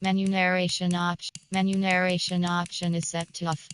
Menu narration option. Menu narration option is set to off.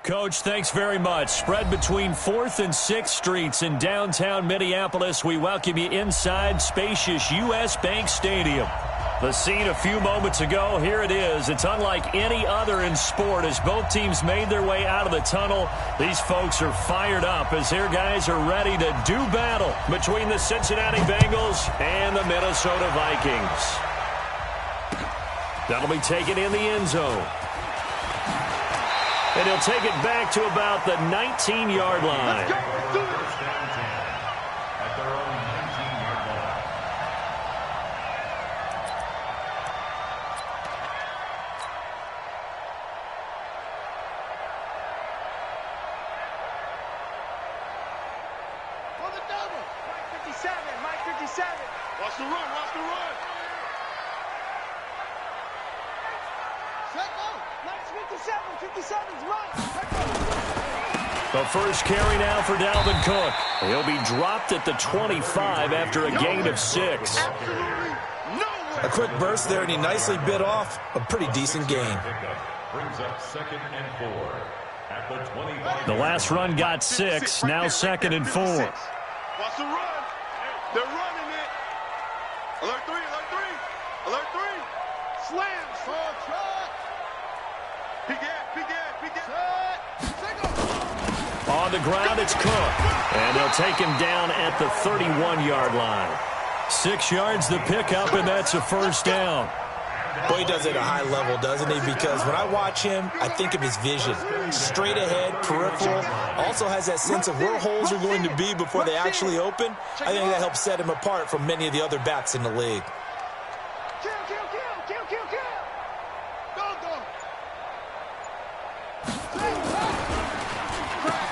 Coach, thanks very much. Spread between 4th and 6th Streets in downtown Minneapolis. We welcome you inside spacious U.S. Bank Stadium. The scene a few moments ago, here it is. It's unlike any other in sport as both teams made their way out of the tunnel. These folks are fired up as their guys are ready to do battle between the Cincinnati Bengals and the Minnesota Vikings. That'll be taken in the end zone. And he'll take it back to about the 19-yard line. Let's go. First down 10 at their own 19-yard line. For the double. Mike 57. Mike 57. Watch the run. Watch the run. Set go. Mike's 57. 57's right. The first carry now for Dalvin Cook. He'll be dropped at the 25 after a gain of 6. Absolutely nowhere. A quick burst there, and he nicely bit off a pretty decent gain. Brings up 2nd and 4 at the 25. The last run got 6, now 2nd and 4. Watch the run. They're running it. Alert 3. Alert 3. Alert 3. Slams. Full truck. Peek it. Set go. On the ground, it's Cook. And they'll take him down at the 31-yard line. 6 yards the pickup, and that's a first down. Boy, he does it at a high level, doesn't he? Because when I watch him, I think of his vision. Straight ahead, peripheral. Also has that sense of where holes are going to be before they actually open. I think that helps set him apart from many of the other backs in the league. Kill. Go.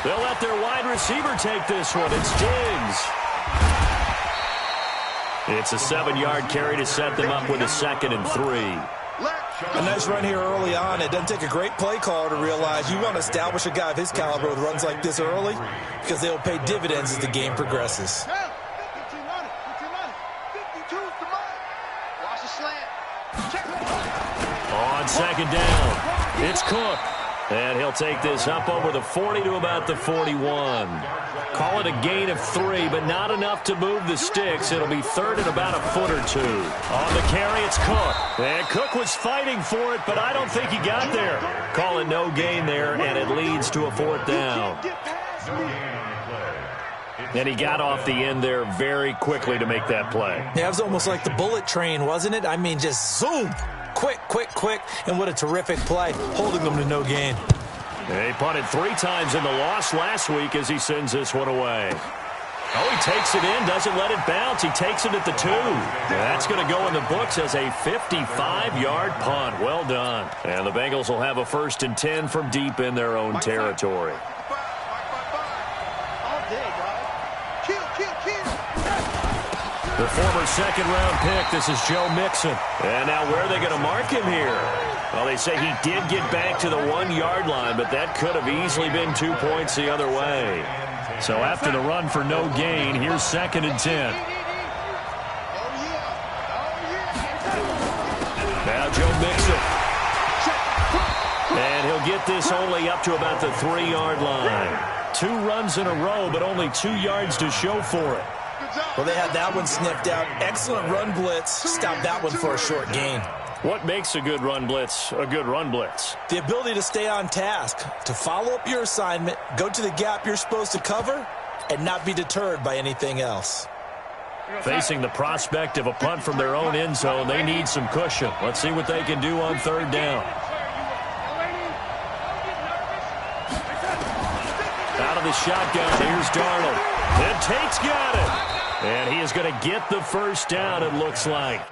They'll let their wide receiver take this one. It's Diggs. It's a 7-yard carry to set them up with a 2nd and 3. A nice run here early on. It doesn't take a great play caller to realize you want to establish a guy of his caliber with runs like this early because they'll pay dividends as the game progresses. 52's the mark. Watch the slant. Check it. On 2nd down, it's Cook. And he'll take this up over the 40 to about the 41. Call it a gain of 3, but not enough to move the sticks. It'll be 3rd and about a foot or 2. On the carry, it's Cook. And Cook was fighting for it, but I don't think he got there. Call it no gain there, and it leads to a 4th down. And he got off the end there very quickly to make that play. Yeah, it was almost like the bullet train, wasn't it? I mean, just zoom. Quick, and what a terrific play, holding them to no gain. He punted 3 times in the loss last week as he sends this one away. Oh, he takes it in, doesn't let it bounce. He takes it at the 2. That's going to go in the books as a 55-yard punt. Well done. And the Bengals will have a 1st and 10 from deep in their own territory. All day, dog. Kill. The former 2nd-round pick, this is Joe Mixon. And now where are they going to mark him here? Well, they say he did get back to the 1-yard line, but that could have easily been 2 points the other way. So after the run for no gain, here's 2nd and 10. Now Joe Mixon. And he'll get this only up to about the 3-yard line. 2 runs in a row, but only 2 yards to show for it. Well, they had that one sniffed out. Excellent run blitz. Stopped that one for a short gain. What makes a good run blitz a good run blitz? The ability to stay on task, to follow up your assignment, go to the gap you're supposed to cover, and not be deterred by anything else. Facing the prospect of a punt from their own end zone, they need some cushion. Let's see what they can do on 3rd down. Out of the shotgun, here's Darnold. And Tate's got it. And he is going to get the 1st down, it looks like.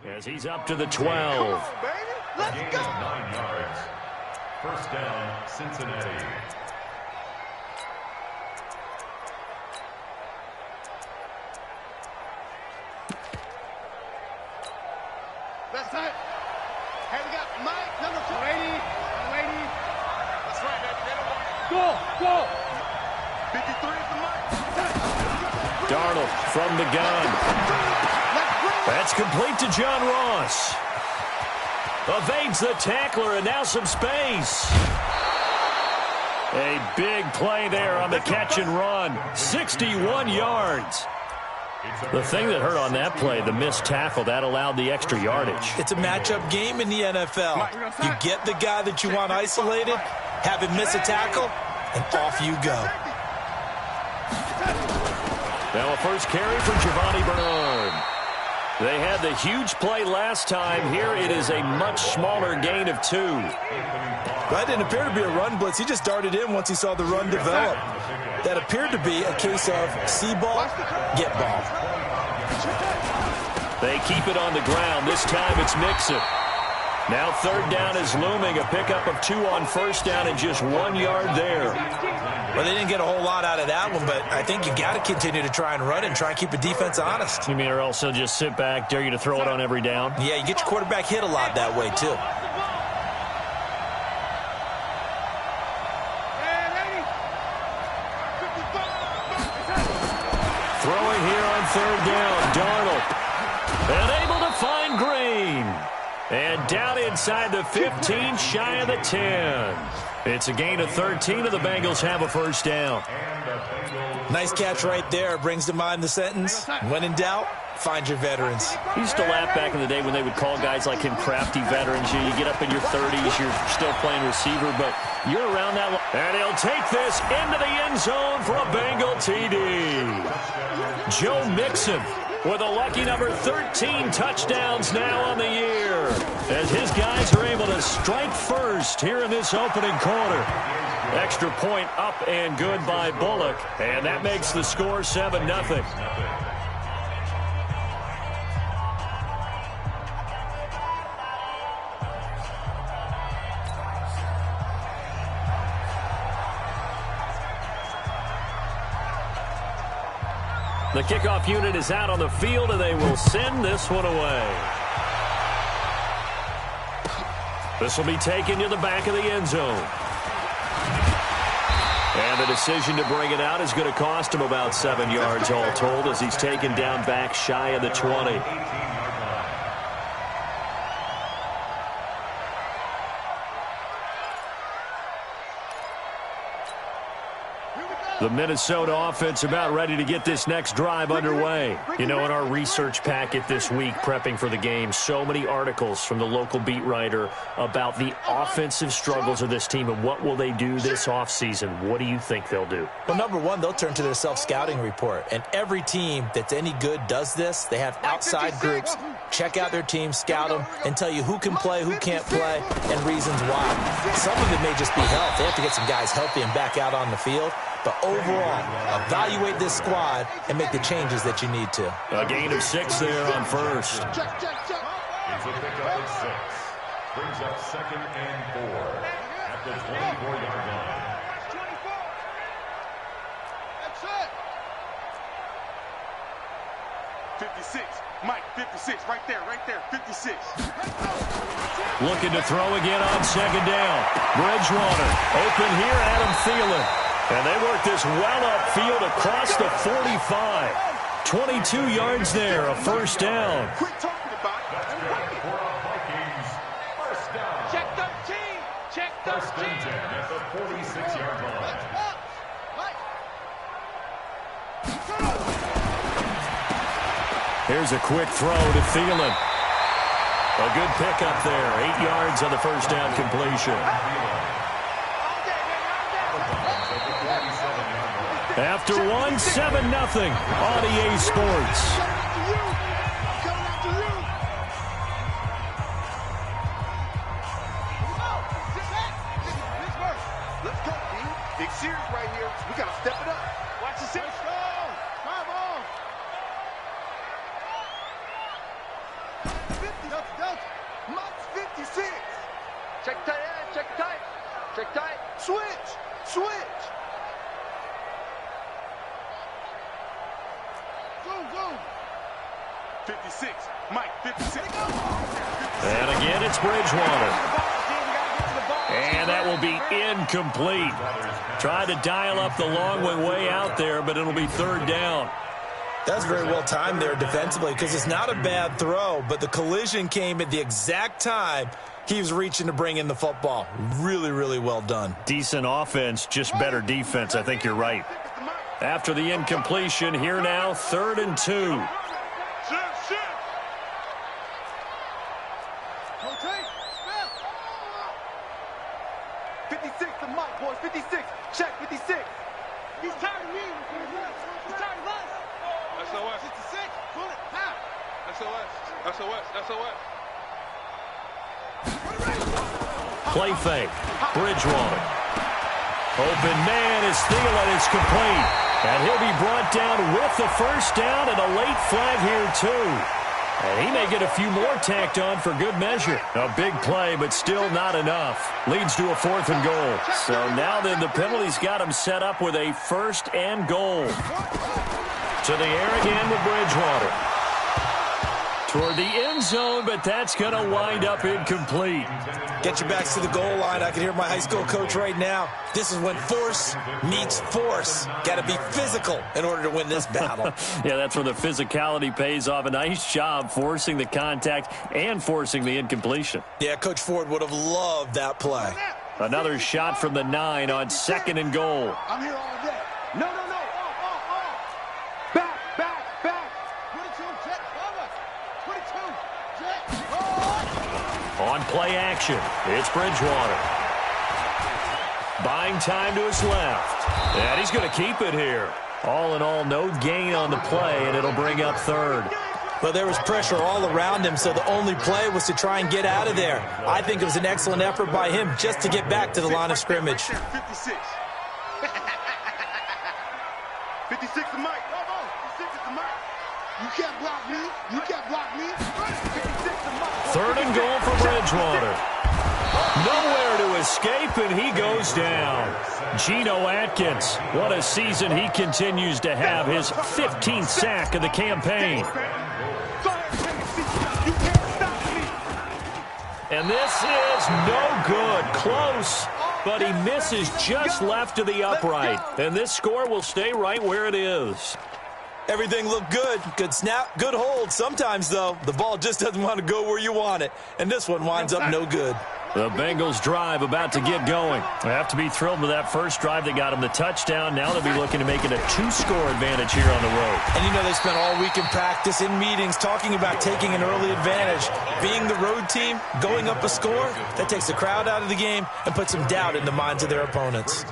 As he's up to the 12. Let's go. 9 yards. 1st down, Cincinnati. That's it. Hey, we got Mike, number 2. Lady. That's right, baby. Go. 53 is the Mike. Darnold from the gun. That's complete to John Ross. Evades the tackler, and now some space. A big play there on the catch and run. 61 yards. The thing that hurt on that play, the missed tackle, that allowed the extra yardage. It's a matchup game in the NFL. You get the guy that you want isolated, have him miss a tackle, and off you go. Now a first carry for Giovanni Bernard. They had the huge play last time. Here it is a much smaller gain of 2. That didn't appear to be a run blitz. He just darted in once he saw the run develop. That appeared to be a case of see ball, get ball. They keep it on the ground. This time it's Mixon. Now 3rd down is looming. A pickup of 2 on 1st down and just 1 yard there. Well, they didn't get a whole lot out of that one, but I think you got to continue to try and run and try and keep the defense honest. You mean or else they'll just sit back, dare you to throw it on every down? Yeah, you get your quarterback hit a lot that way, too. Throwing here on 3rd down, Darnold. And able to find Green. And down inside the 15, shy of the 10. It's a gain of 13, and the Bengals have a first down. Nice catch right there. Brings to mind the sentence, when in doubt, find your veterans. He used to laugh back in the day when they would call guys like him crafty veterans. You get up in your 30s, you're still playing receiver, but you're around that long. And he'll take this into the end zone for a Bengal TD. Joe Mixon with a lucky number 13 touchdowns now on the year, as his guys are able to strike first here in this opening quarter. Extra point up and good by Bullock, and that makes the score 7-0. The kickoff unit is out on the field, and they will send this one away. This will be taken to the back of the end zone. And the decision to bring it out is going to cost him about 7 yards all told, as he's taken down back shy of the 20. The Minnesota offense about ready to get this next drive underway. You know, in our research packet this week, prepping for the game, so many articles from the local beat writer about the offensive struggles of this team and what will they do this offseason. What do you think they'll do? Well, number one, they'll turn to their self-scouting report. And every team that's any good does this. They have outside groups, check out their team, scout them, and tell you who can play, who can't play, and reasons why. Some of it may just be health. They have to get some guys healthy and back out on the field. But overall, evaluate this squad and make the changes that you need to. A gain of 6 there on first. It's a pickup of 6. Brings up 2nd and 4 at the 24-yard line. 56. Mike, 56. Right there, 56. Looking to throw again on 2nd down. Bridgewater open here, Adam Thielen. And they work this well upfield across the 45. 22 yards there, a first down. Quit talking about it. For our Vikings, first down. Check 13. Check 13. First and 10 at the 46-yard line. Here's a quick throw to Thielen. A good pickup there. 8 yards on the first down completion. After 1, 7-0 on EA Sports. Let's go, D. Big series right here. We got to step it up. Watch the six. Come on. 50. Max 56. Check tight end. Check tight. Check tight. Switch. 56. Mike, 56. And again, it's Bridgewater. And that will be incomplete. Tried to dial up the long way out there, but it'll be 3rd down. That's very well timed there defensively, because it's not a bad throw, but the collision came at the exact time he was reaching to bring in the football. Really, really well done. Decent offense, just better defense. I think you're right. After the incompletion, here now, 3rd and 2. Shift. Rotate. 56 to Mike, boys. 56. Check 56. He's tired of me. He's tired of us. SOS. 56. Pull it. Half. SOS. Play fake. Bridgewater. Open man is Thielen. It's complete. And he'll be brought down with the first down and a late flag here, too. And he may get a few more tacked on for good measure. A big play, but still not enough. Leads to a 4th and goal. So now then the penalty's got him set up with a 1st and goal. To the air again with Bridgewater. Toward the end zone, but that's going to wind up incomplete. Get your backs to the goal line. I can hear my high school coach right now. This is when force meets force. Got to be physical in order to win this battle. Yeah, that's where the physicality pays off. A nice job forcing the contact and forcing the incompletion. Yeah, Coach Ford would have loved that play. Another shot from the 9 on 2nd and goal. I'm here all day. No. Back. 22, jet cover. 22, jet. On play action, it's Bridgewater. Buying time to his left. And he's going to keep it here. All in all, no gain on the play, and it'll bring up 3rd. Well, there was pressure all around him, so the only play was to try and get out of there. I think it was an excellent effort by him just to get back to the line of scrimmage. 56. 56 to Mike. 56 to Mike. You can't block me. 56 to Mike. 3rd and goal for Bridgewater. Nowhere to escape, and he goes down. Geno Atkins, what a season he continues to have, his 15th sack of the campaign. And this is no good. Close, but he misses just left of the upright. And this score will stay right where it is. Everything looked good. Good snap, good hold. Sometimes, though, the ball just doesn't want to go where you want it. And this one winds up no good. The Bengals drive about to get going. They have to be thrilled with that first drive that got them the touchdown. Now they'll be looking to make it a 2-score advantage here on the road. And you know they spent all week in practice, in meetings, talking about taking an early advantage. Being the road team, going up a score, that takes the crowd out of the game and puts some doubt in the minds of their opponents.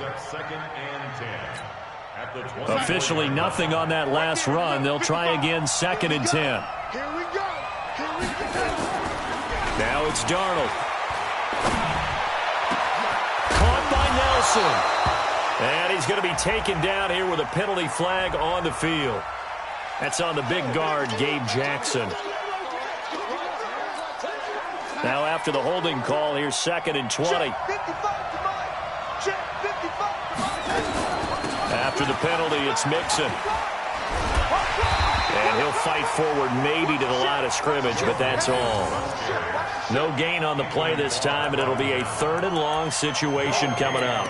Officially nothing on that last run. They'll try again 2nd and 10. Here we go. Now it's Darnold. Caught by Nelson. And he's going to be taken down here with a penalty flag on the field. That's on the big guard, Gabe Jackson. Now after the holding call, here's 2nd and 20. After the penalty, it's Mixon. And he'll fight forward maybe to the line of scrimmage, but that's all. No gain on the play this time, and it'll be a 3rd and long situation coming up.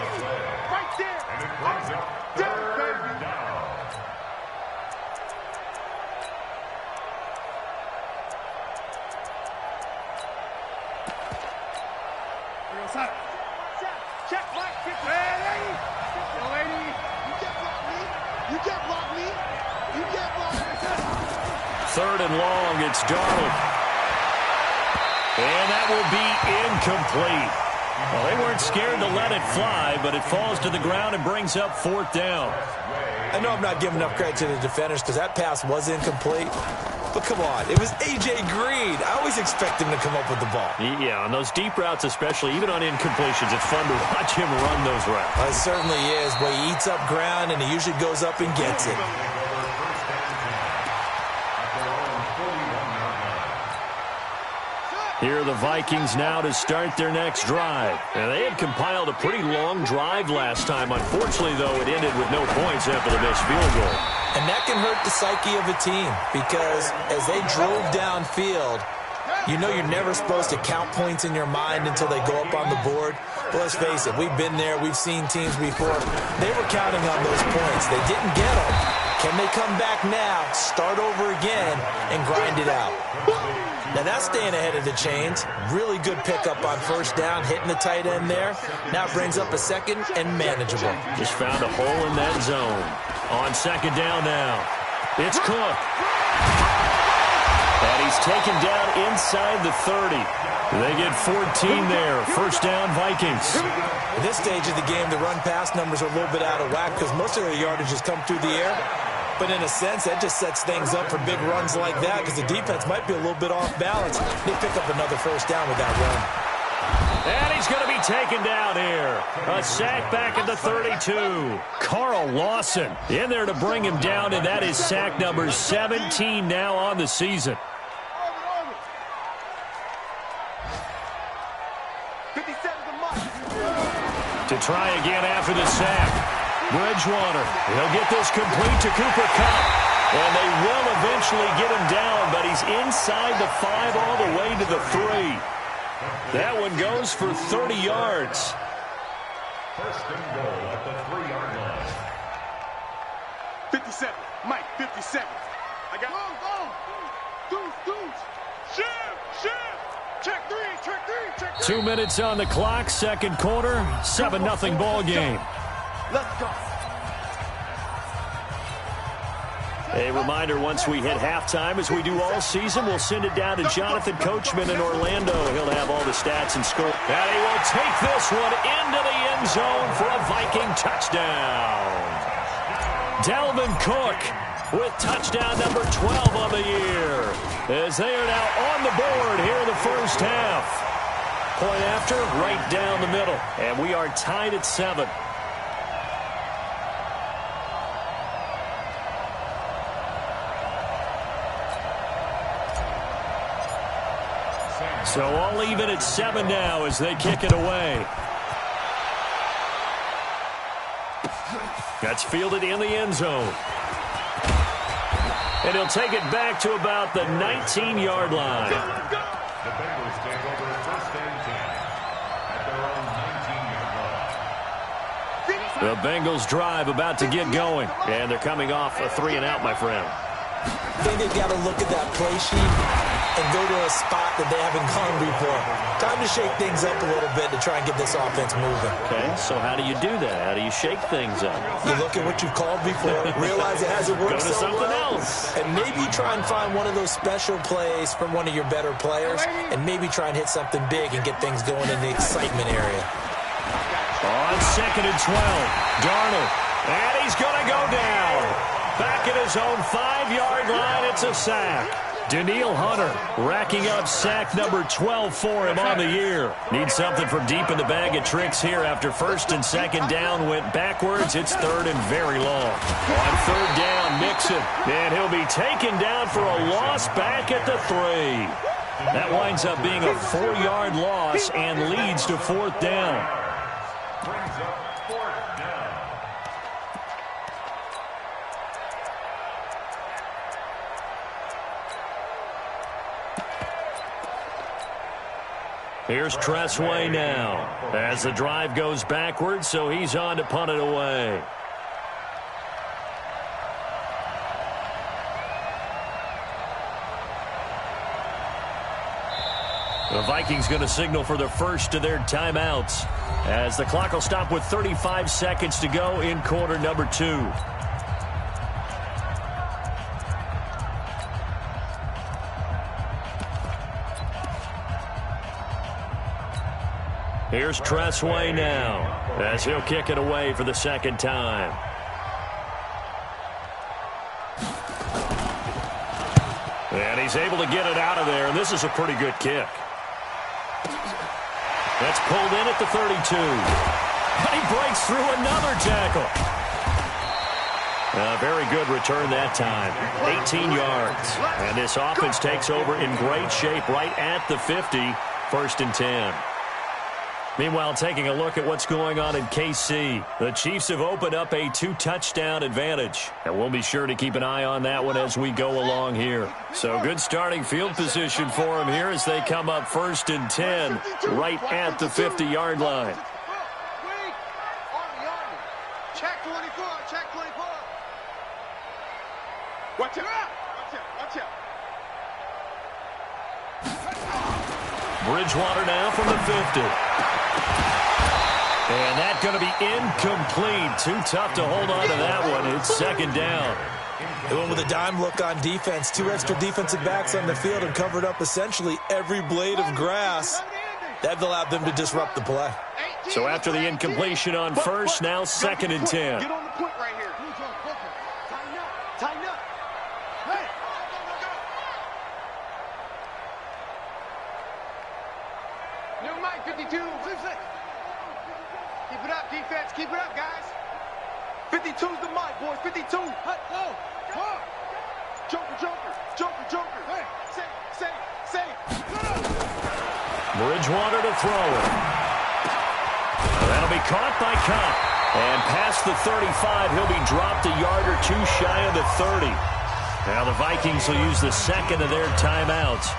Check, Mike. Lady. You can't block me. 3rd and long, it's Darnold. And that will be incomplete. Well, they weren't scared to let it fly, but it falls to the ground and brings up 4th down. I know I'm not giving enough credit to the defenders because that pass was incomplete. But come on, it was A.J. Green. I always expect him to come up with the ball. Yeah, on those deep routes especially, even on incompletions, it's fun to watch him run those routes. It certainly is. Boy, he eats up ground, and he usually goes up and gets it. Here are the Vikings now to start their next drive. And they had compiled a pretty long drive last time. Unfortunately, though, it ended with no points after the missed field goal. And that can hurt the psyche of a team because as they drove downfield, you know you're never supposed to count points in your mind until they go up on the board. But let's face it, we've been there. We've seen teams before. They were counting on those points. They didn't get them. Can they come back now, start over again, and grind it out? Now that's staying ahead of the chains. Really good pickup on 1st down, hitting the tight end there. Now it brings up a 2nd and manageable. Just found a hole in that zone. On 2nd down now, it's Cook. And he's taken down inside the 30. They get 14 there. 1st down, Vikings. At this stage of the game, the run-pass numbers are a little bit out of whack because most of their yardage has come through the air. But in a sense, that just sets things up for big runs like that because the defense might be a little bit off balance. They pick up another 1st down with that run. And he's going to be taken down here. A sack back at the 32. Carl Lawson in there to bring him down, and that is sack number 17 now on the season. 57 to Mike. To try again after the sack. Bridgewater, he'll get this complete to Cooper Kupp. And they will eventually get him down, but he's inside the 5 all the way to the 3. That one goes for 30 yards. 1st and goal at the 3-yard line. 57. Mike, 57. I got Go. Deuce. Shift. Check 3. 2 minutes on the clock, second quarter, 7-0 ball game. Let's go. A reminder, once we hit halftime, as we do all season, we'll send it down to Jonathan Coachman in Orlando. He'll have all the stats and score. And he will take this one into the end zone for a Viking touchdown. Dalvin Cook with touchdown number 12 on the year, as they are now on the board here in the first half. Point after, right down the middle. And we are tied at 7. So all even at 7 now as they kick it away. That's fielded in the end zone. And he'll take it back to about the 19-yard line. The Bengals take over first and 10 at their own 19-yard line. The Bengals drive about to get going. And they're coming off a 3-and-out, my friend. I think they've got to look at that play sheet and go to a spot that they haven't gone before. Time to shake things up a little bit to try and get this offense moving. Okay, so how do you do that? How do you shake things up? You look at what you've called before, realize it hasn't worked Go to so something well, else. and maybe try and find one of those special plays from one of your better players, and maybe try and hit something big and get things going in the excitement area. On 2nd and 12, Darnold, and he's going to go down. Back at his own 5-yard line, it's a sack. Danielle Hunter racking up sack number 12 for him on the year. Needs something from deep in the bag of tricks here after 1st and 2nd down went backwards. It's 3rd and very long. On 3rd down, Mixon. And he'll be taken down for a loss back at the 3. That winds up being a 4-yard loss and leads to 4th down. Brings up 4th down. Here's Tressway now as the drive goes backwards, so he's on to punt it away. The Vikings going to signal for the first of their timeouts as the clock will stop with 35 seconds to go in quarter number 2. Here's Tressway now as he'll kick it away for the 2nd time. And he's able to get it out of there, and this is a pretty good kick. That's pulled in at the 32. And he breaks through another tackle. A very good return that time. 18 yards. And this offense takes over in great shape right at the 50. 1st and 10. Meanwhile, taking a look at what's going on in KC. The Chiefs have opened up a 2-touchdown advantage. And we'll be sure to keep an eye on that one as we go along here. So good starting field position for them here as they come up 1st and 10 right at the 50-yard line. Check 24, check 24. Watch out, watch out. Bridgewater now from the 50. And that's going to be incomplete. Too tough to hold on to that one. It's 2nd down. They went with a dime look on defense. 2 extra defensive backs on the field and covered up essentially every blade of grass. That allowed them to disrupt the play. So after the incompletion on 1st, now 2nd and 10. Get on the point right here. Tighten up. Hey. New Mike 52. Keep it up, defense. Keep it up, guys. 52's the mic, boys. 52. Hey, go. Joker. Hey, say. Bridgewater to throw it. That'll be caught by Cup. And past the 35, he'll be dropped a yard or 2 shy of the 30. Now the Vikings will use the 2nd of their timeouts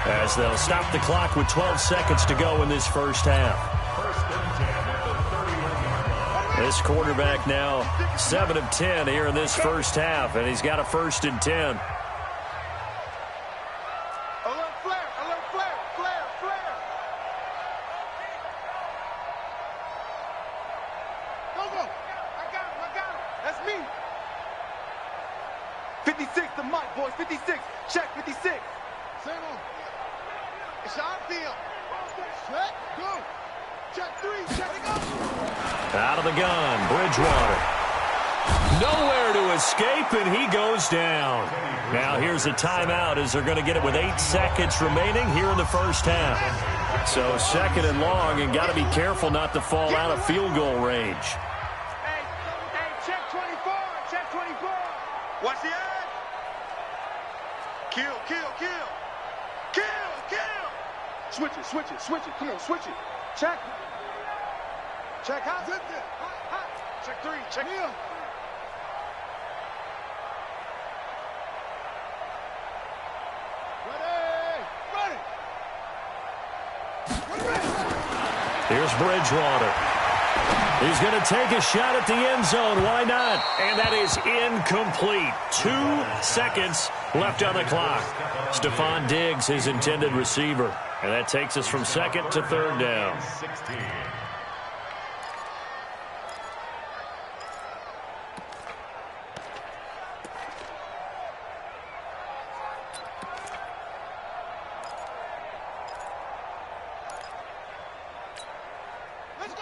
as they'll stop the clock with 12 seconds to go in this first half. 1st and 10 at the 31-yard line. This quarterback now 7 of 10 here in this first half, and he's got a 1st and 10. Alert flare. 56, the mic, boys. 56. Check 56. It's our field. Check, go. Check 3, check it go. Out of the gun, Bridgewater. Nowhere to escape, and he goes down. Now here's a timeout as they're going to get it with 8 seconds remaining here in the first half. So 2nd and long, and got to be careful not to fall out of field goal range. Hey, check 24. Check 24. Watch the ad. Kill. Switch it. Come on, switch it. Check. Check hot. Check 3. Check here. Here's Bridgewater. He's going to take a shot at the end zone. Why not? And that is incomplete. 2 seconds left on the clock. Stephon Diggs, his intended receiver. And that takes us from 2nd to 3rd down. 16.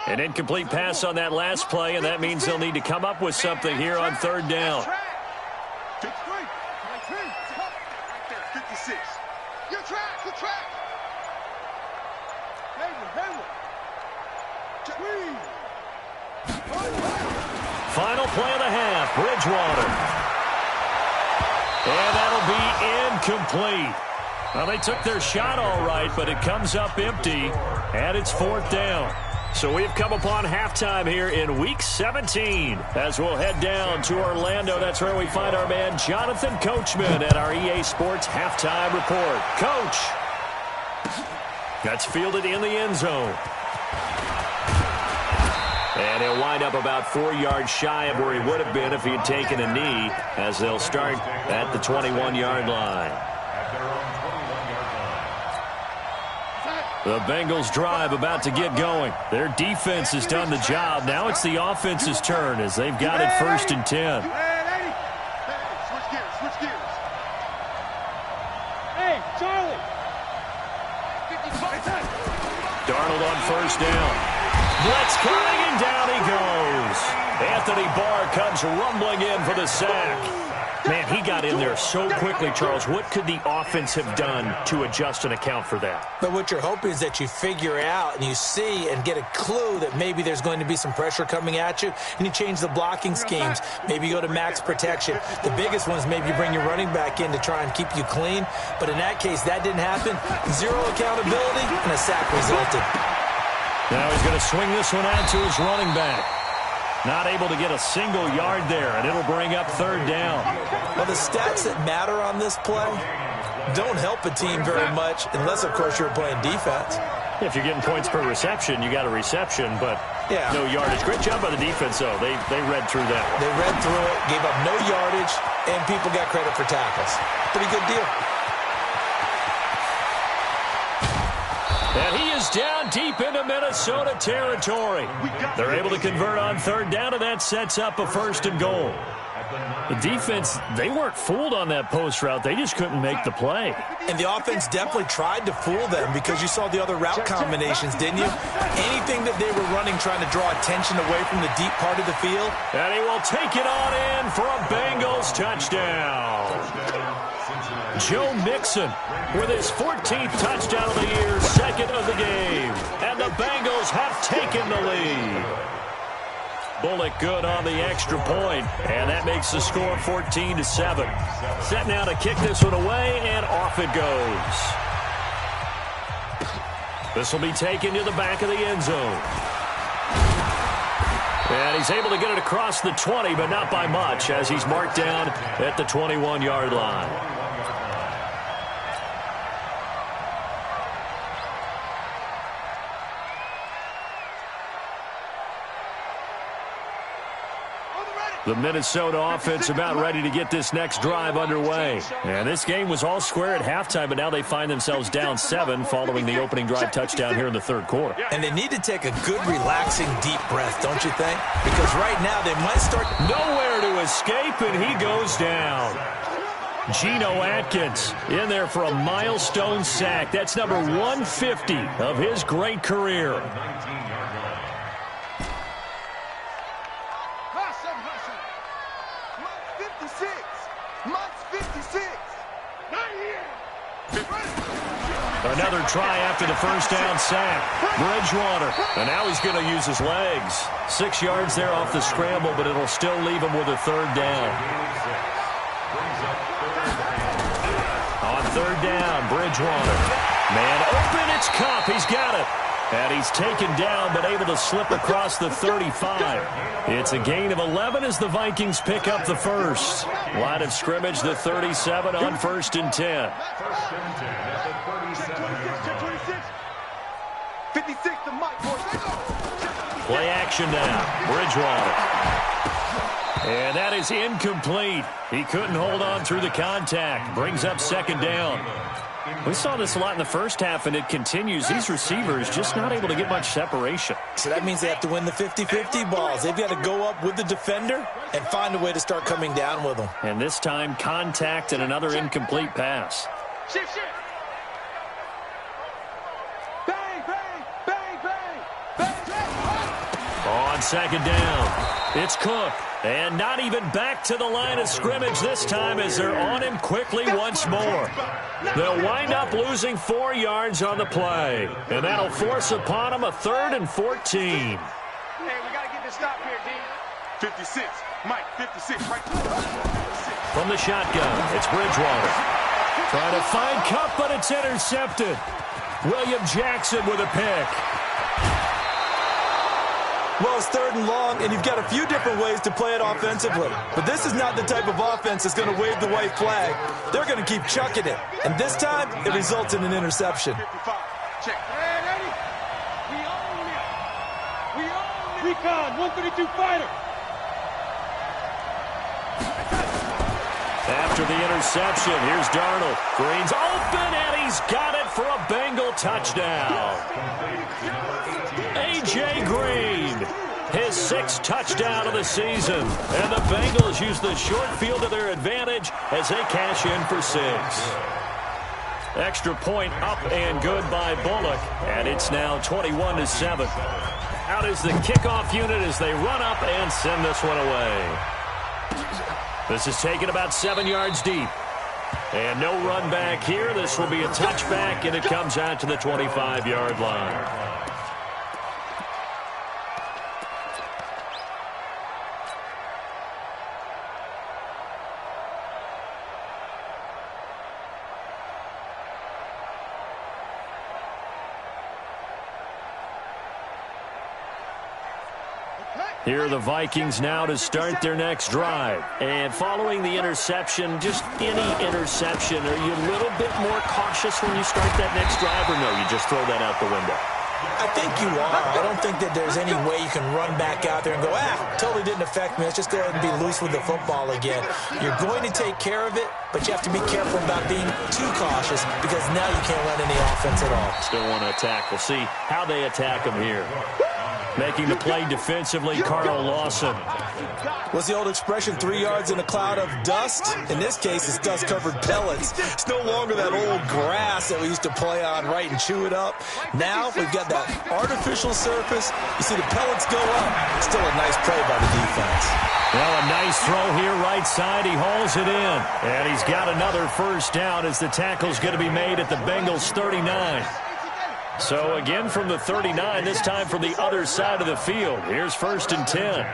An incomplete pass on that last play, and that means they'll need to come up with something here on 3rd down. 56. Good track. Final play of the half, Bridgewater. And that'll be incomplete. Well, they took their shot all right, but it comes up empty, and it's 4th down. So we have come upon halftime here in Week 17. As we'll head down to Orlando, that's where we find our man Jonathan Coachman at our EA Sports Halftime Report. Coach, that's fielded in the end zone. And he'll wind up about 4 yards shy of where he would have been if he had taken a knee, as they'll start at the 21-yard line. The Bengals drive about to get going. Their defense has done the job. Now it's the offense's turn as they've got it 1st and 10. Switch gears. Hey, Charlie. Darnold on 1st down. Blitz coming, and down he goes. Anthony Barr comes rumbling in for the sack. Man, he got in there so quickly, Charles. What could the offense have done to adjust and account for that? But what you're hoping is that you figure out and you see and get a clue that maybe there's going to be some pressure coming at you, and you change the blocking schemes. Maybe you go to max protection. The biggest one is maybe you bring your running back in to try and keep you clean. But in that case, that didn't happen. 0 accountability, and a sack resulted. Now he's going to swing this one out to his running back. Not able to get a single yard there, and it'll bring up 3rd down. Well, the stats that matter on this play don't help a team very much unless, of course, you're playing defense. If you're getting points per reception, you got a reception, but no yardage. Great job by the defense, though. They read through that. They read through it, gave up no yardage, and people got credit for tackles. Pretty good deal. And he is down deep into Minnesota territory. They're able to convert on 3rd down, and that sets up a 1st and goal. The defense, they weren't fooled on that post route. They just couldn't make the play. And the offense definitely tried to fool them because you saw the other route combinations, didn't you? Anything that they were running trying to draw attention away from the deep part of the field. And he will take it on in for a Bengals touchdown. Joe Mixon with his 14th touchdown of the year, 2nd of the game. And the Bengals have taken the lead. Bullock good on the extra point, and that makes the score 14-7. Set now to kick this one away, and off it goes. This will be taken to the back of the end zone. And he's able to get it across the 20, but not by much, as he's marked down at the 21-yard line. The Minnesota offense about ready to get this next drive underway. And this game was all square at halftime, but now they find themselves down 7 following the opening drive touchdown here in the 3rd quarter. And they need to take a good, relaxing, deep breath, don't you think? Because right now they might start... Nowhere to escape, and he goes down. Geno Atkins in there for a milestone sack. That's number 150 of his great career. Another try after the first down sack. Bridgewater. And now he's going to use his legs. 6 yards there off the scramble, but it'll still leave him with a third down. On third down, Bridgewater. Man open, it's Cup. He's got it. And he's taken down, but able to slip across the 35. It's a gain of 11 as the Vikings pick up the first. Line of scrimmage, the 37 on 1st and 10. 56 to Mike. Play action now. Bridgewater. And that is incomplete. He couldn't hold on through the contact. Brings up second down. We saw this a lot in the first half, and it continues. These receivers just not able to get much separation. So that means they have to win the 50-50 balls. They've got to go up with the defender and find a way to start coming down with them. And this time, contact and another incomplete pass. Shift, shift. Bang, bang, bang, bang, bang, bang. On second down, it's Cook. And not even back to the line of scrimmage this time as they're on him quickly once more. They'll wind up losing 4 yards on the play. And that'll force upon them a 3rd and 14. Hey, we got to get this stop here, D. 56. Mike, 56. Right. From the shotgun, it's Bridgewater. Trying to find Cup, but it's intercepted. William Jackson with a pick. Well, it's 3rd and long, and you've got a few different ways to play it offensively. But this is not the type of offense that's going to wave the white flag. They're going to keep chucking it. And this time, it results in an interception. 55. Check. Hey, ready? We own it. We own it. Recon, 132 fighter. After the interception, here's Darnold. Green's open, and he's got it for a Bengal touchdown. A.J. Green, his 6th touchdown of the season. And the Bengals use the short field to their advantage as they cash in for 6. Extra point up and good by Bullock. And it's now 21-7. Out is the kickoff unit as they run up and send this one away. This is taken about 7 yards deep. And no run back here. This will be a touchback, and it comes out to the 25-yard line. Here are the Vikings now to start their next drive. And following the interception, just any interception, are you a little bit more cautious when you start that next drive, or no, you just throw that out the window? I think you are. I don't think that there's any way you can run back out there and go, totally didn't affect me. Let's just go ahead and be loose with the football again. You're going to take care of it, but you have to be careful about being too cautious because now you can't run any offense at all. Still want to attack. We'll see how they attack them here. Making the play defensively, Carl Lawson. What's the old expression, 3 yards in a cloud of dust? In this case, it's dust-covered pellets. It's no longer that old grass that we used to play on, right, and chew it up. Now we've got that artificial surface. You see the pellets go up. Still a nice play by the defense. Well, a nice throw here right side. He hauls it in. And he's got another first down as the tackle's going to be made at the Bengals' 39. So again from the 39, this time from the other side of the field. Here's 1st and 10.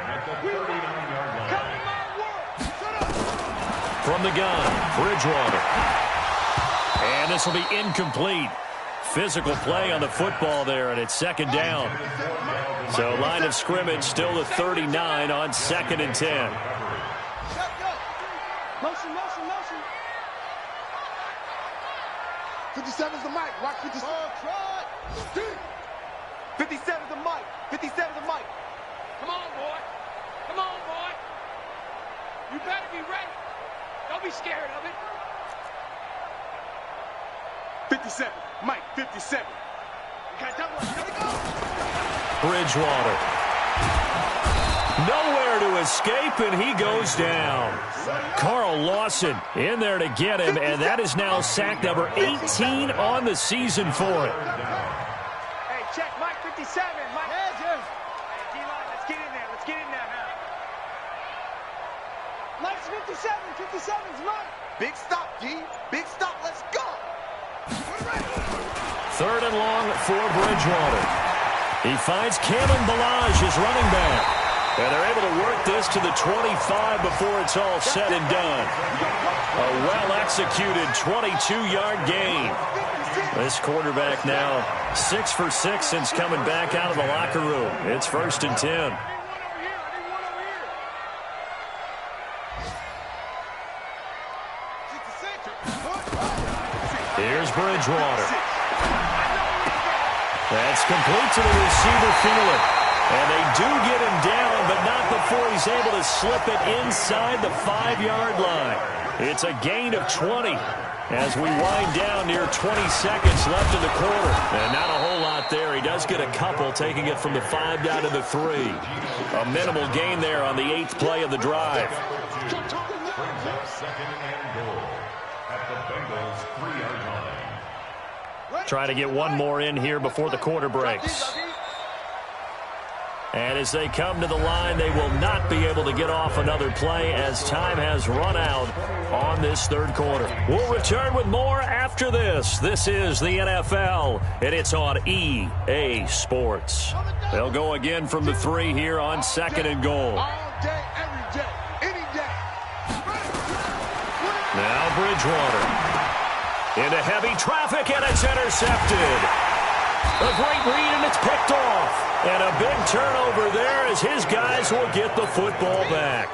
From the gun, Bridgewater. And this will be incomplete. Physical play on the football there, and it's 2nd down. So line of scrimmage still the 39 on 2nd and 10. Motion, motion, motion. 57's the mic. Watch 57. 57's the mic. 57's the mic. Come on, boy. Come on, boy. You better be ready. Don't be scared of it. 57. Mike, 57. You got double up. Here we go. Bridgewater. Nowhere to escape, and he goes down. Carl Lawson in there to get him, and that is now sack number 18 on the season for him. Hey, check Mike 57. Mike. Yes, yes. Hey, D-line, let's get in there. Let's get in there now. Mike's 57. 57's Mike. Big stop, D. Big stop. Let's go. Third and long for Bridgewater. He finds Cameron Balaj, his running back. And they're able to work this to the 25 before it's all said and done. A well-executed 22-yard gain. This quarterback now 6 for 6 since coming back out of the locker room. It's 1st and 10. Here's Bridgewater. That's complete to the receiver, Thielen. And they do get him down, but not before he's able to slip it inside the 5-yard line. It's a gain of 20 as we wind down near 20 seconds left in the quarter. And not a whole lot there. He does get a couple, taking it from the 5 down to the 3. A minimal gain there on the 8th play of the drive. Brings up 2nd and goal at the Bengals' 3-yard line. Try to get one more in here before the quarter breaks. And as they come to the line, they will not be able to get off another play as time has run out on this third quarter. We'll return with more after this. This is the NFL, and it's on EA Sports. They'll go again from the 3 here on 2nd and goal. All day, every day, any day. Now Bridgewater into heavy traffic, and it's intercepted. A great read, and it's picked off. And a big turnover there as his guys will get the football back.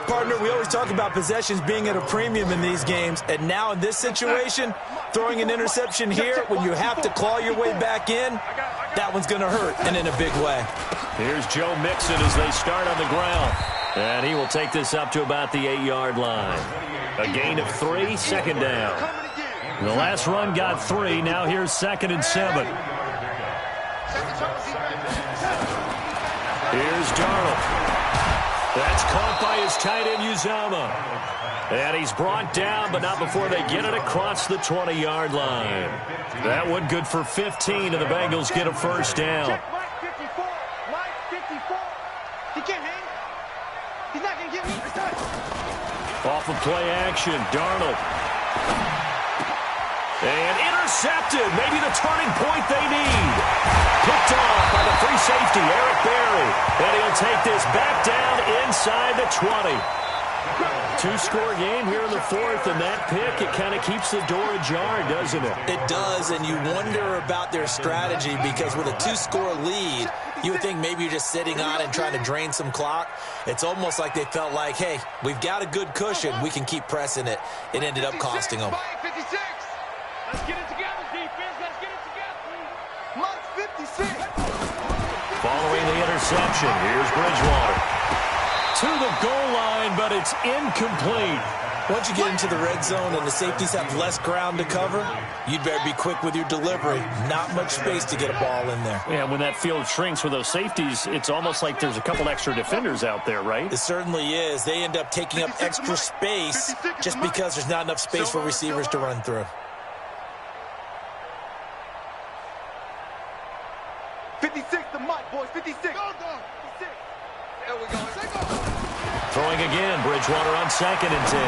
Partner, we always talk about possessions being at a premium in these games. And now in this situation, throwing an interception here when you have to claw your way back in, that one's going to hurt, and in a big way. Here's Joe Mixon as they start on the ground. And he will take this up to about the 8-yard line. A gain of 3, 2nd down. The last run got 3. Now here's 2nd and 7. Here's Darnold. That's caught by his tight end, Uzama. And he's brought down, but not before they get it across the 20-yard line. That one good for 15, and the Bengals get a 1st down. Mike 54. Mike 54. He can't hang. He's not going to get me. Off of play action, Darnold. And intercepted. Maybe the turning point they need. Picked off by the free safety, Eric Berry. And he'll take this back down inside the 20. 2-score game here in the 4th, and that pick, it kind of keeps the door ajar, doesn't it? It does, and you wonder about their strategy because with a 2-score lead, you would think maybe you're just sitting on and trying to drain some clock. It's almost like they felt like, hey, we've got a good cushion. We can keep pressing it. It ended up costing them. 56. Let's get it together, defense. Let's get it together. Mike 56. Following the interception, here's Bridgewater. To the goal line, but it's incomplete. Once you get into the red zone and the safeties have less ground to cover, you'd better be quick with your delivery. Not much space to get a ball in there. Yeah, when that field shrinks with those safeties, it's almost like there's a couple extra defenders out there, right? It certainly is. They end up taking up extra space just because there's not enough space for receivers to run through. 56 to Mike, boys. 56. Go, go. 56. There we go. Throwing again, Bridgewater on 2nd and 10.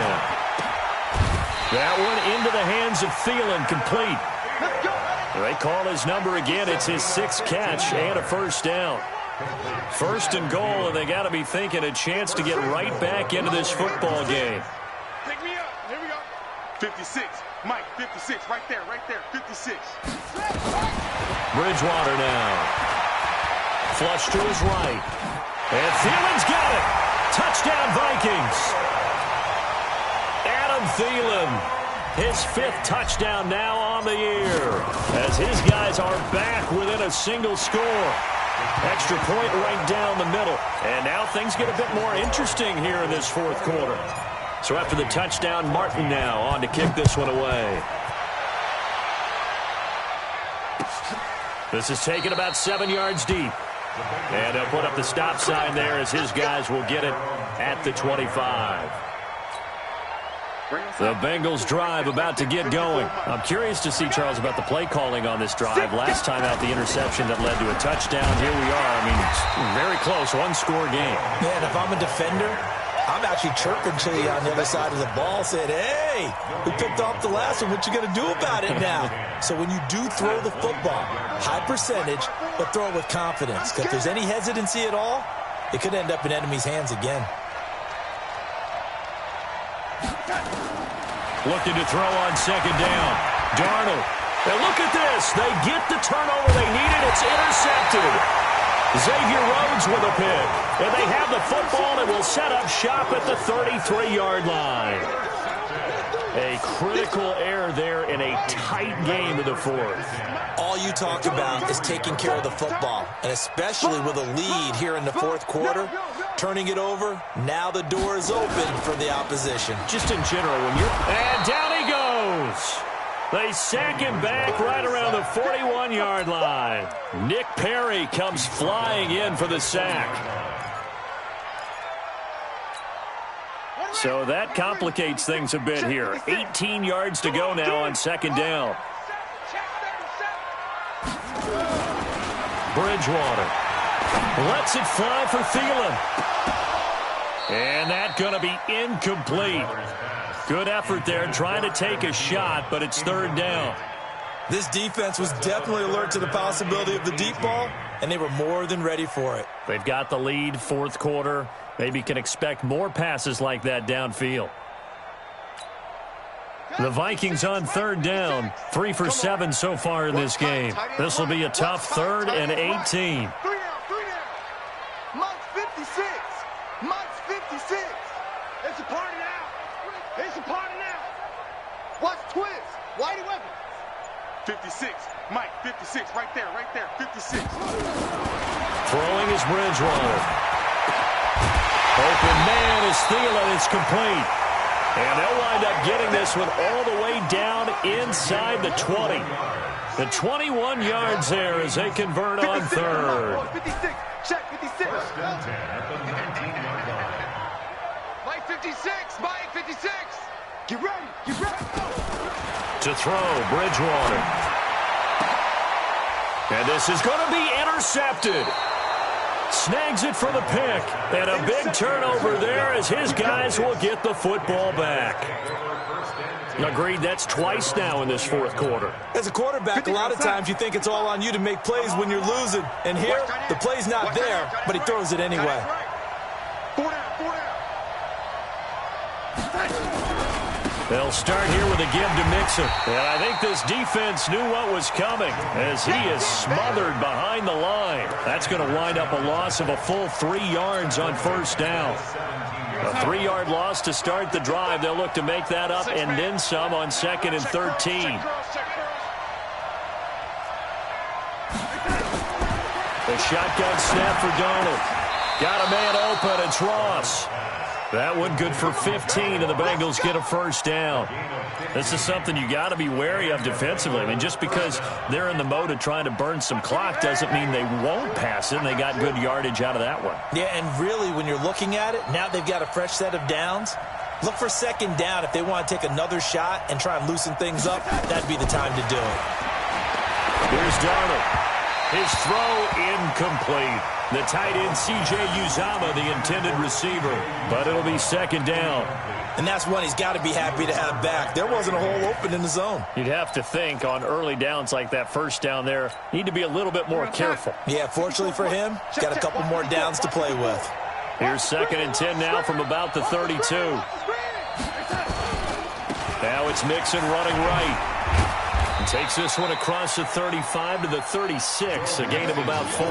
That one into the hands of Thielen, complete. Let's go. They call his number again. It's his 6th catch and a 1st down. 1st and goal, and they got to be thinking a chance to get right back into this football game. Pick me up. Here we go. 56. Mike, 56. Right there, 56. Bridgewater now. Flush to his right. And Thielen's got it. Touchdown, Vikings. Adam Thielen, his 5th touchdown now on the year, as his guys are back within a single score. Extra point right down the middle. And now things get a bit more interesting here in this 4th quarter. So after the touchdown, Martin now on to kick this one away. This is taken about 7 yards deep. And they'll put up the stop sign there as his guys will get it at the 25. The Bengals drive about to get going. I'm curious to see, Charles, about the play calling on this drive. Last time out, the interception that led to a touchdown. Here we are. I mean, it's very close, one-score game. Man, if I'm a defender, I'm actually chirping to you on the other side of the ball, saying, hey, we picked off the last one. What you going to do about it now? So when you do throw the football, high percentage, but throw it with confidence. Because if there's any hesitancy at all, it could end up in enemy's hands again. Looking to throw on second down. Darnold. And look at this. They get the turnover they needed. It's intercepted. Xavier Rhodes with a pick. And they have the football and will set up shop at the 33-yard line. A critical error there in a tight game of the fourth. All you talk about is taking care of the football, and especially with a lead here in the fourth quarter, turning it over, now the door is open for the opposition. Just in general, when you're... And down he goes. They sack him back right around the 41-yard line. Nick Perry comes flying in for the sack. So that complicates things a bit here. 18 yards to go now on second down. Bridgewater lets it fly for Thielen. And that's going to be incomplete. Good effort there trying to take a shot, but it's third down. This defense was definitely alert to the possibility of the deep ball, and they were more than ready for it. They've got the lead, fourth quarter. Maybe can expect more passes like that downfield. The Vikings on third down, 3 for 7 so far in this game. This will be a tough 3rd and 18. 3 down. Mike's 56. Mike's 56. It's a party now. It's a party now. Watch twist. Whitey weapon. 56. Mike, 56. Right there, 56. Throwing is Bridgewater. Open man is Thielen. It's complete. And they'll wind up getting this one all the way down inside the 20. The 21 yards there as they convert on third. 56. Check 56. Mike 56. Mike 56. Get ready. Get ready. To throw, Bridgewater. And this is going to be intercepted. Snags it for the pick. And a big turnover there as his guys will get the football back. Agreed, that's twice now in this fourth quarter. As a quarterback, a lot of times you think it's all on you to make plays when you're losing. And here, the play's not there, but he throws it anyway. 4 down. They'll start here with a give to Mixon. And I think this defense knew what was coming as he is smothered behind the line. That's going to wind up a loss of a full 3 yards on first down. A 3-yard loss to start the drive. They'll look to make that up and then some on 2nd and 13. The shotgun snap for Darnold. Got a man open. It's Ross. That one good for 15, and the Bengals get a first down. This is something you got to be wary of defensively. I mean, just because they're in the mode of trying to burn some clock doesn't mean they won't pass it, and they got good yardage out of that one. Yeah, and really, when you're looking at it, now they've got a fresh set of downs. Look for second down if they want to take another shot and try and loosen things up. That'd be the time to do it. Here's Darnold. His throw incomplete. The tight end, C.J. Uzama, the intended receiver. But it'll be second down. And that's one he's got to be happy to have back. There wasn't a hole open in the zone. You'd have to think on early downs like that first down there, need to be a little bit more careful. Yeah, fortunately for him, he's got a couple more downs to play with. Here's 2nd and 10 now from about the 32. Now it's Mixon running right. And takes this one across the 35 to the 36, a gain of about 4.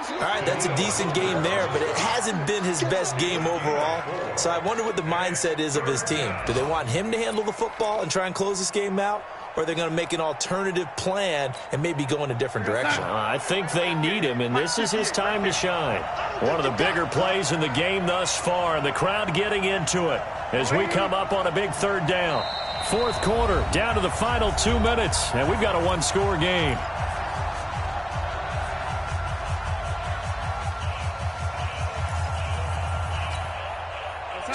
All right, that's a decent game there, but it hasn't been his best game overall. So I wonder what the mindset is of his team. Do they want him to handle the football and try and close this game out? Or are they going to make an alternative plan and maybe go in a different direction? I think they need him, and this is his time to shine. One of the bigger plays in the game thus far, and the crowd getting into it as we come up on a big third down. Fourth quarter, down to the final 2 minutes, and we've got a one-score game.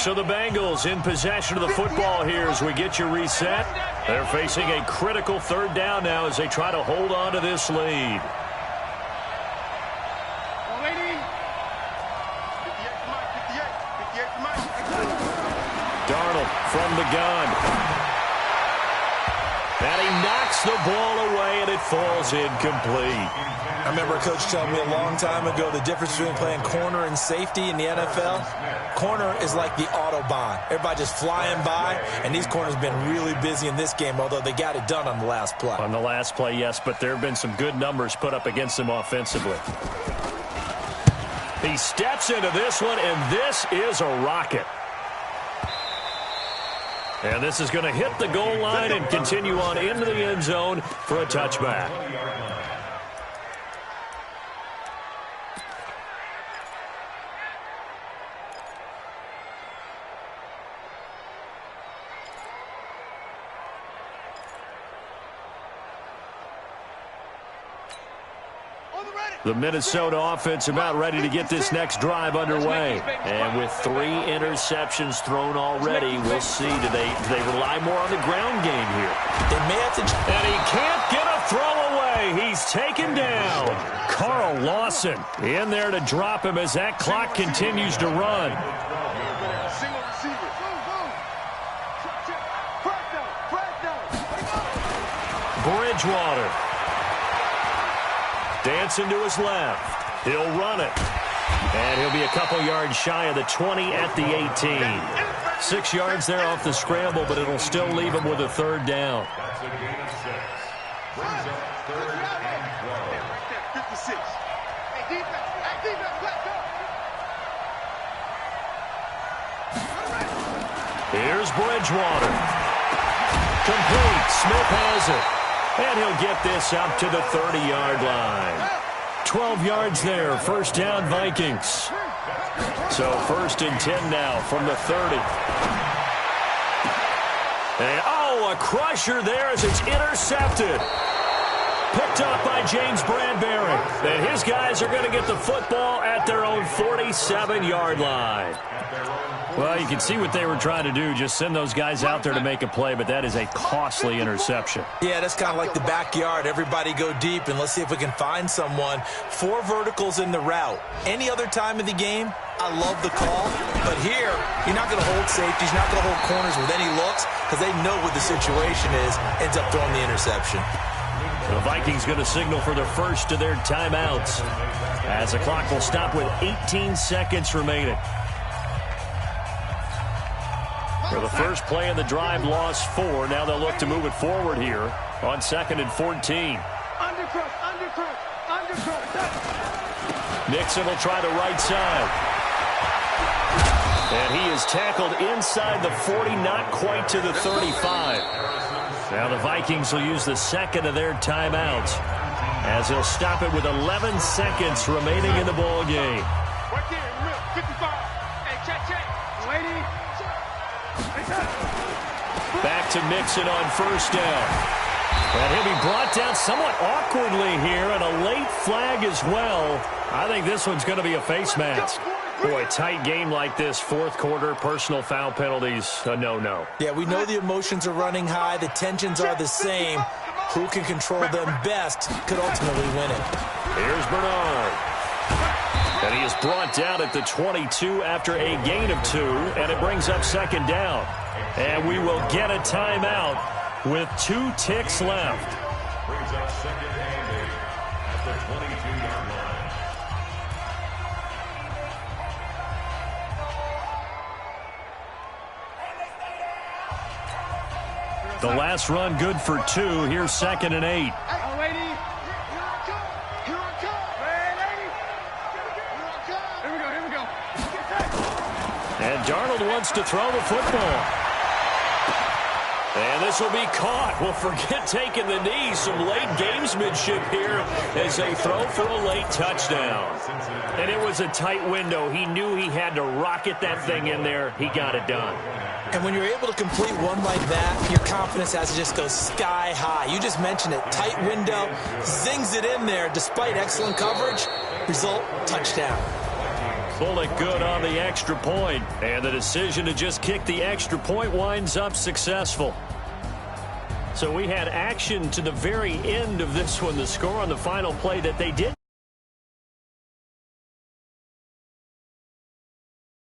So the Bengals in possession of the football here as we get you reset. They're facing a critical third down now as they try to hold on to this lead. Darnold from the gun. And he knocks the ball away, and it falls incomplete. I remember a coach telling me a long time ago the difference between playing corner and safety in the NFL. Corner is like the Autobahn. Everybody just flying by, and these corners have been really busy in this game, although they got it done on the last play. On the last play, yes, but there have been some good numbers put up against them offensively. He steps into this one, and this is a rocket. And this is going to hit the goal line and continue on into the end zone for a touchback. The Minnesota offense about ready to get this next drive underway. And with 3 interceptions thrown already, we'll see. Do they rely more on the ground game here? They may have to. And he can't get a throw away. He's taken down. Carl Lawson in there to drop him as that clock continues to run. Single receiver. Bridgewater. Dancing to his left. He'll run it. And he'll be a couple yards shy of the 20 at the 18. 6 yards there off the scramble, but it'll still leave him with a third down. That's a gain of 6. Brings up 3rd and 12. 56. Hey, defense, let's go. Here's Bridgewater. Complete. Smith has it. And he'll get this up to the 30-yard line. 12 yards there. First down, Vikings. So 1st and 10 now from the 30. And, a crusher there as it's intercepted. Picked up by James Bradbury. And his guys are going to get the football at their own 47-yard line. Well, you can see what they were trying to do, just send those guys out there to make a play, but that is a costly interception. Yeah, that's kind of like the backyard. Everybody go deep, and let's see if we can find someone. 4 verticals in the route. Any other time of the game, I love the call. But here, you're not going to hold safeties, you're not going to hold corners with any looks, because they know what the situation is, ends up throwing the interception. The Vikings going to signal for their first of their timeouts, as the clock will stop with 18 seconds remaining. For the first play of the drive, lost 4. Now they'll look to move it forward here on 2nd and 14. Undercrush. Nixon will try the right side. And he is tackled inside the 40, not quite to the 35. Now the Vikings will use the second of their timeouts as he'll stop it with 11 seconds remaining in the ball game. Right there, in the middle, 55. Hey, check. Lady. Back to Mixon on first down. And he'll be brought down somewhat awkwardly here, and a late flag as well. I think this one's going to be a face mask. Boy, a tight game like this, 4th quarter, personal foul penalties, a no-no. Yeah, we know the emotions are running high. The tensions are the same. Who can control them best could ultimately win it. Here's Bernard. And he is brought down at the 22 after a gain of 2, and it brings up 2nd down. And we will get a timeout with 2 ticks left. Brings up 2nd and 8 at the 22-yard line. The last run good for 2. Here's 2nd and 8. And Darnold wants to throw the football. And this will be caught. Well, forget taking the knee. Some late gamesmanship here as they throw for a late touchdown. And it was a tight window. He knew he had to rocket that thing in there. He got it done. And when you're able to complete one like that, your confidence has to just go sky high. You just mentioned it. Tight window, zings it in there despite excellent coverage. Result, touchdown. bullet good on the extra point. And the decision to just kick the extra point winds up successful. So we had action to the very end of this one. The score on the final play that they did.